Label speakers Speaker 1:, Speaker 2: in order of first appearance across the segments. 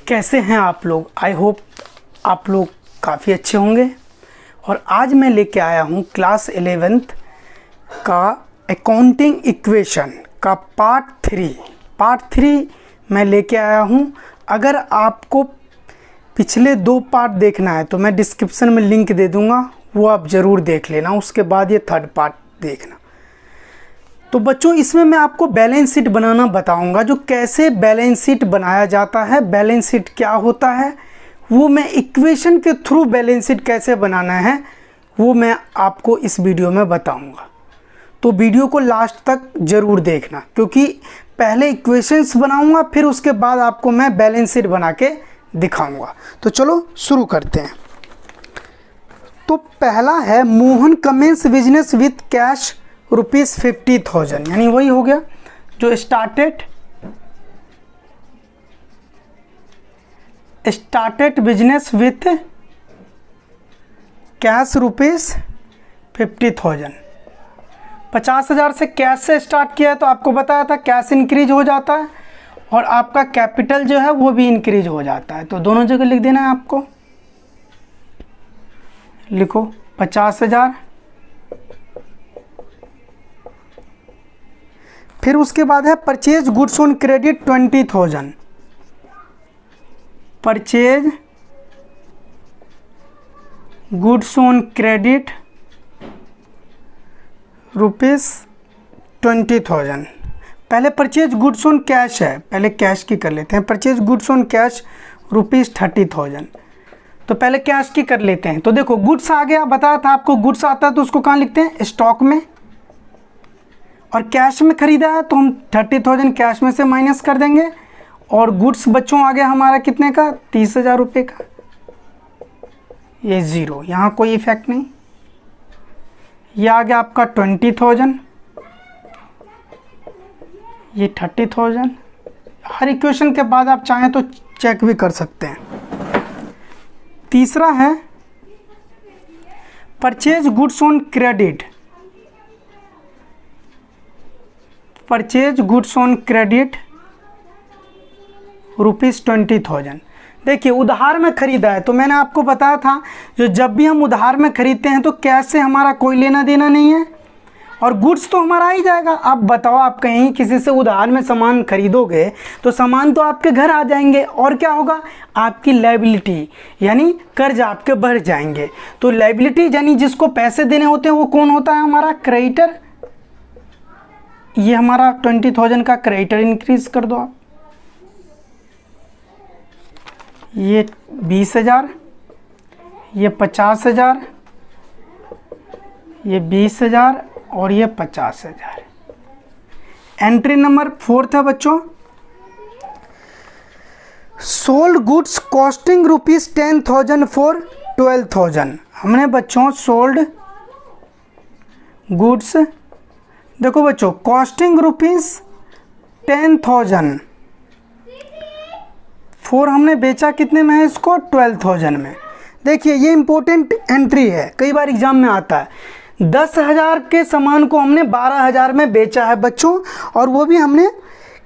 Speaker 1: कैसे हैं आप लोग। आई होप आप लोग काफ़ी अच्छे होंगे। और आज मैं लेके आया हूँ क्लास 11th का अकाउंटिंग इक्वेशन का पार्ट थ्री मैं लेके आया हूँ। अगर आपको पिछले 2 पार्ट देखना है तो मैं डिस्क्रिप्शन में लिंक दे दूँगा, वो आप ज़रूर देख लेना। उसके बाद ये 3rd पार्ट देखना। तो बच्चों, इसमें मैं आपको बैलेंस शीट बनाना बताऊंगा, जो कैसे बैलेंस शीट बनाया जाता है, बैलेंस शीट क्या होता है, वो मैं इक्वेशन के थ्रू बैलेंस शीट कैसे बनाना है वो मैं आपको इस वीडियो में बताऊंगा। तो वीडियो को लास्ट तक ज़रूर देखना, क्योंकि पहले इक्वेशंस बनाऊंगा, फिर उसके बाद आपको मैं बैलेंस शीट बना के दिखाऊंगा। तो चलो शुरू करते हैं। तो पहला है Mohan commences business with cash ₹50,000, यानी वही हो गया जो स्टार्टेड बिजनेस विथ कैश ₹50,000। 50,000 से कैश से स्टार्ट किया है, तो आपको बताया था कैश इंक्रीज हो जाता है और आपका कैपिटल जो है वो भी इंक्रीज हो जाता है। तो दोनों जगह लिख देना है आपको। लिखो 50,000, फिर उसके बाद है purchase goods on credit 20,000। Purchase goods on credit ₹20,000। पहले परचेज गुड्स ऑन कैश है, पहले कैश की कर लेते हैं। Purchase goods on cash ₹30,000। तो पहले कैश की कर लेते हैं। तो देखो गुड्स आ गया, बताया था आपको गुड्स आता है तो उसको कहाँ लिखते हैं, स्टॉक में। और कैश में ख़रीदा है तो हम 30,000 कैश में से माइनस कर देंगे। और गुड्स बच्चों आ गया हमारा कितने का, 30,000 रुपये का। ये ज़ीरो, यहाँ कोई इफेक्ट नहीं। ये आ गया आपका 20,000, ये 30,000। हर इक्वेशन के बाद आप चाहें तो चेक भी कर सकते हैं। तीसरा है purchase goods on credit. Purchase goods on credit ₹20,000। देखिए उधार में ख़रीदा है, तो मैंने आपको बताया था जो जब भी हम उधार में ख़रीदते हैं तो कैश से हमारा कोई लेना देना नहीं है और गुड्स तो हमारा ही जाएगा। आप बताओ, आप कहीं किसी से उधार में सामान खरीदोगे तो सामान तो आपके घर आ जाएंगे और क्या होगा, आपकी लायबिलिटी यानी कर्ज आपके बढ़ जाएंगे। तो लायबिलिटी यानी जिसको पैसे देने होते हैं वो कौन होता है, हमारा क्रेडिटर। ये हमारा 20,000 का क्रेडिटर इंक्रीज कर दो आप। ये 20,000, ये 50,000, ये 20,000 और ये 50,000। एंट्री नंबर 4 है बच्चों, सोल्ड गुड्स कॉस्टिंग ₹10,000 फॉर 12,000। हमने बच्चों सोल्ड गुड्स, देखो बच्चों कॉस्टिंग ₹10,000 फोर, हमने बेचा कितने में है इसको, 12,000 में। देखिए ये इंपॉर्टेंट एंट्री है, कई बार एग्जाम में आता है। 10,000 के सामान को हमने 12,000 में बेचा है बच्चों, और वो भी हमने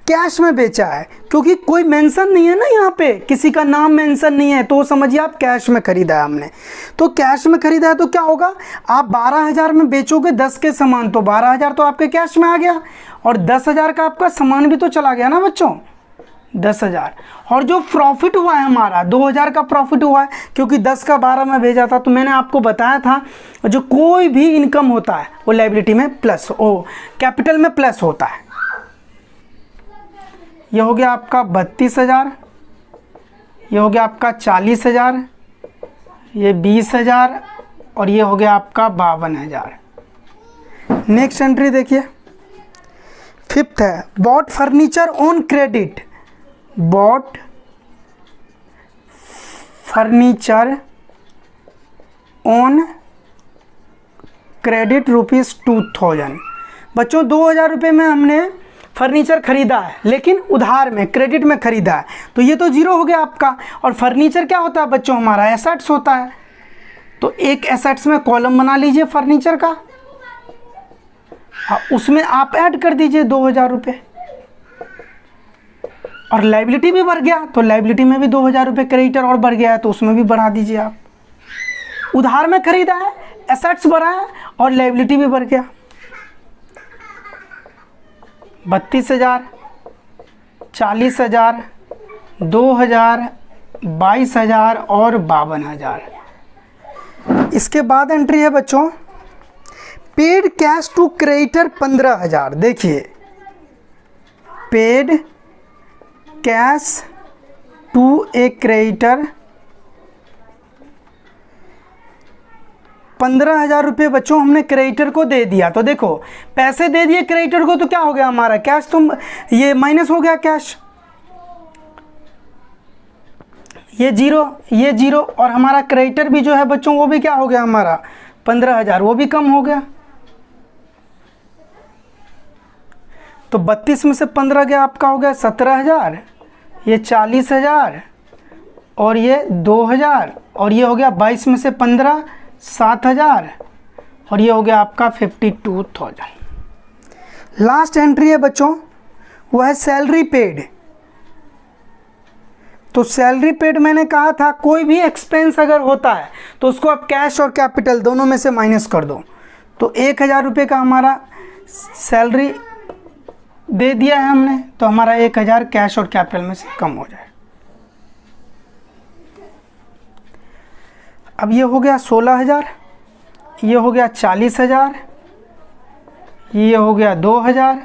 Speaker 1: कैश में बेचा है, क्योंकि कोई मेंशन नहीं है ना, यहाँ पे किसी का नाम मेंशन नहीं है, तो समझिए आप कैश में खरीदा है हमने। तो कैश में खरीदा है तो क्या होगा, आप 12,000 में बेचोगे 10 के सामान, तो 12,000 तो आपके कैश में आ गया और 10,000 का आपका सामान भी तो चला गया ना बच्चों, 10,000। और जो प्रॉफिट हुआ है हमारा 2,000 का प्रॉफिट हुआ है, क्योंकि 10 का 12 में भेजा था। तो मैंने आपको बताया था जो कोई भी इनकम होता है वो लायबिलिटी में प्लस, कैपिटल में प्लस होता है। ये हो गया आपका 32,000, ये हो गया आपका 40,000, ये 20,000 और ये हो गया आपका 52,000। नेक्स्ट एंट्री देखिए, 5th है bought furniture on credit. Bought furniture on credit ₹2,000। बच्चों 2,000 रुपये में हमने फर्नीचर खरीदा है, लेकिन उधार में क्रेडिट में खरीदा है, तो ये तो जीरो हो गया आपका। और फर्नीचर क्या होता है बच्चों, हमारा एसेट्स होता है। तो एक एसेट्स में कॉलम बना लीजिए फर्नीचर का, उसमें आप ऐड कर दीजिए 2,000 रुपये। और लाइबिलिटी भी बढ़ गया, तो लाइबिलिटी में भी 2000 रुपये क्रेडिटर और बढ़ गया है, तो उसमें भी बढ़ा दीजिए आप। उधार में खरीदा है, एसेट्स बढ़ा है और लाइबिलिटी भी बढ़ गया। 32,000, 40,000, 2,000, 22,000 और 52,000। इसके बाद एंट्री है बच्चों पेड कैश टू क्रेडिटर 15,000। देखिए paid cash to a creditor 15,000 रुपये बच्चों हमने क्रेडिटर को दे दिया। तो देखो पैसे दे दिए क्रेडिटर को, तो क्या हो गया हमारा कैश, तो ये माइनस हो गया कैश, ये जीरो और हमारा क्रेडिटर भी जो है बच्चों वो भी क्या हो गया हमारा 15,000, वो भी कम हो गया। तो 32 में से 15 गया आपका हो गया 17,000, ये 40,000 और ये 2,000 और ये हो गया 22 में से 15 7,000 और ये हो गया आपका 52,000। लास्ट एंट्री है बच्चों वो है सैलरी पेड। तो सैलरी पेड मैंने कहा था कोई भी एक्सपेंस अगर होता है तो उसको आप कैश और कैपिटल दोनों में से माइनस कर दो। तो 1,000 रुपये का हमारा सैलरी दे दिया है हमने, तो हमारा 1,000 कैश और कैपिटल में से कम हो जाए। अब ये हो गया 16,000, ये हो गया 40,000, ये हो गया 2,000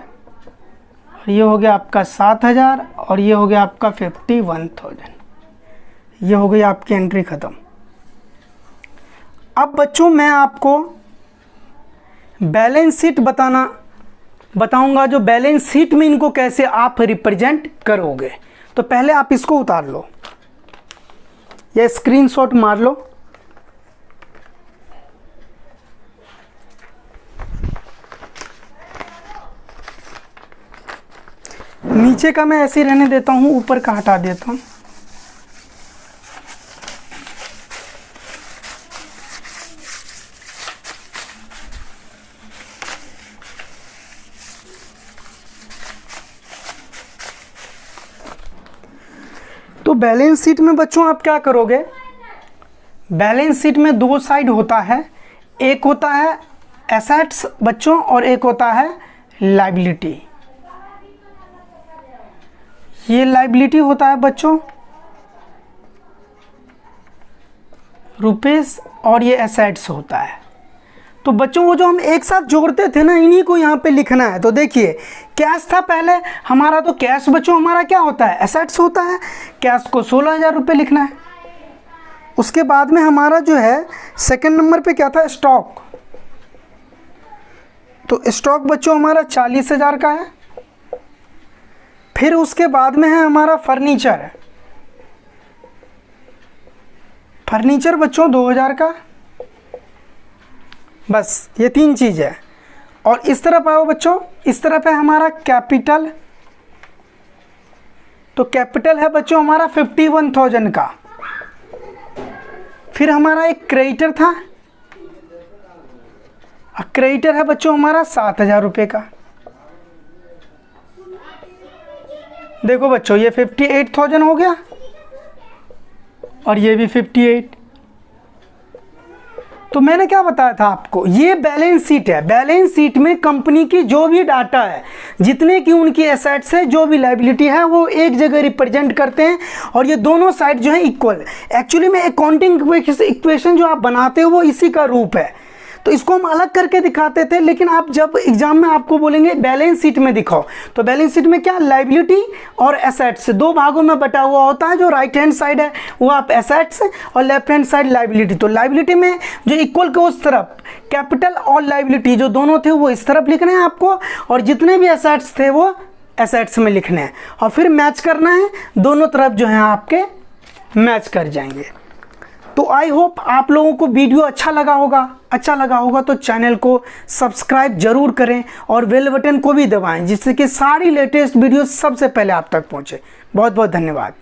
Speaker 1: और ये हो गया आपका 7,000 और ये हो गया आपका 51,000। ये हो गई आपकी एंट्री ख़त्म। अब बच्चों मैं आपको बैलेंस शीट बताऊंगा, जो बैलेंस शीट में इनको कैसे आप रिप्रेजेंट करोगे। तो पहले आप इसको उतार लो या स्क्रीनशॉट मार लो। नीचे का मैं ऐसे ही रहने देता हूँ, ऊपर का हटा देता हूँ। तो बैलेंस शीट में बच्चों आप क्या करोगे, बैलेंस शीट में दो साइड होता है, एक होता है एसेट्स बच्चों और एक होता है लायबिलिटी। ये लायबिलिटी होता है बच्चों रुपीस और ये एसेट्स होता है। तो बच्चों वो जो हम एक साथ जोड़ते थे ना, इन्हीं को यहाँ पे लिखना है। तो देखिए कैश था पहले हमारा, तो कैश बच्चों हमारा क्या होता है एसेट्स होता है, कैश को 16,000 रुपये लिखना है। उसके बाद में हमारा जो है सेकंड नंबर पे क्या था स्टॉक। तो स्टॉक बच्चों हमारा 40,000 का है। फिर उसके बाद में है हमारा फर्नीचर, फर्नीचर बच्चों 2,000 का। बस ये तीन चीज़ है। और इस तरफ आओ बच्चों, इस तरफ है हमारा कैपिटल। तो कैपिटल है बच्चों हमारा 51,000 का। फिर हमारा एक क्रेडिटर था, क्रेडिटर है बच्चों हमारा 7,000 रुपये का। देखो बच्चों ये 58,000 हो गया और ये भी 58। तो मैंने क्या बताया था आपको, ये बैलेंस शीट है। बैलेंस शीट में कंपनी की जो भी डाटा है, जितने की उनकी एसेट्स है, जो भी लायबिलिटी है, वो एक जगह रिप्रेजेंट करते हैं और ये दोनों साइड जो है इक्वल। एक्चुअली में अकाउंटिंग इक्वेशन जो आप बनाते हो वो इसी का रूप है। तो इसको हम अलग करके दिखाते थे, लेकिन आप जब एग्जाम में आपको बोलेंगे बैलेंस शीट में दिखाओ, तो बैलेंस शीट में क्या लायबिलिटी और एसेट्स दो भागों में बटा हुआ होता है। जो राइट हैंड साइड है वो आप एसेट्स और लेफ्ट हैंड साइड लायबिलिटी। तो लायबिलिटी में जो इक्वल के उस तरफ कैपिटल और लायबिलिटी जो दोनों थे वो इस तरफ लिखने हैं आपको, और जितने भी एसेट्स थे वो एसेट्स में लिखने हैं, और फिर मैच करना है। दोनों तरफ जो है आपके मैच कर जाएंगे। तो आई होप आप लोगों को वीडियो अच्छा लगा होगा तो चैनल को सब्सक्राइब जरूर करें और बेल बटन को भी दबाएं, जिससे कि सारी लेटेस्ट वीडियो सबसे पहले आप तक पहुंचे। बहुत बहुत धन्यवाद।